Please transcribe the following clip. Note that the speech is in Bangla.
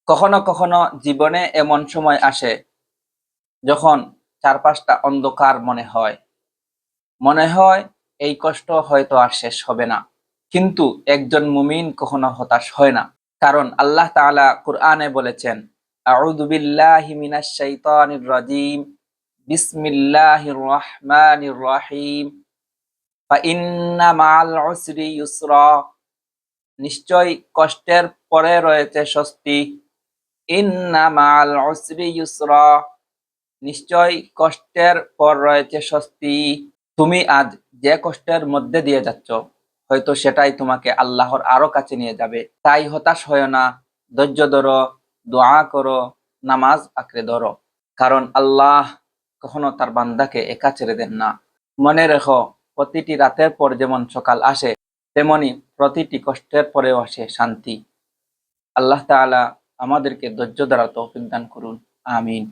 কখনো কখনো জীবনে এমন সময় আসে যখন চারপাশটা অন্ধকার মনে হয় এই কষ্ট হয়তো আর শেষ হবে না। কিন্তু একজন মুমিন কখনো হতাশ হয় না, কারণ আল্লাহ তাআলা কুরআনে বলেছেন, আউযু বিল্লাহি মিনাশ শাইতানির রাজীম, বিসমিল্লাহির রহমানির রহিম, ফাইন্না মাআল উসরি ইউসরা, নিশ্চয় কষ্টের পরে রয়েছে স্বস্তি। ইন্না মাআল উসরি ইউসরা, নিশ্চয় কষ্টের পর রয়েছে স্বস্তি। তুমি আজ যে কষ্টের মধ্যে দিয়ে যাচ্ছ, হয়তো সেটাই তোমাকে আল্লাহর আরো কাছে নিয়ে যাবে। তাই হতাশ হয় না, ধৈর্য ধরো, দোয়া করো, নামাজ আঁকড়ে ধরো, কারণ আল্লাহ কখনো তার বান্দাকে একা ছেড়ে দেন না। মনে রেখো, প্রতিটি রাতের পর যেমন সকাল আসে, তেমনি প্রতিটি কষ্টের পরেও আসে শান্তি। আল্লাহ তাআলা আমাদেরকে ধৈর্য ধরার তৌফিক দান করুন। আমিন।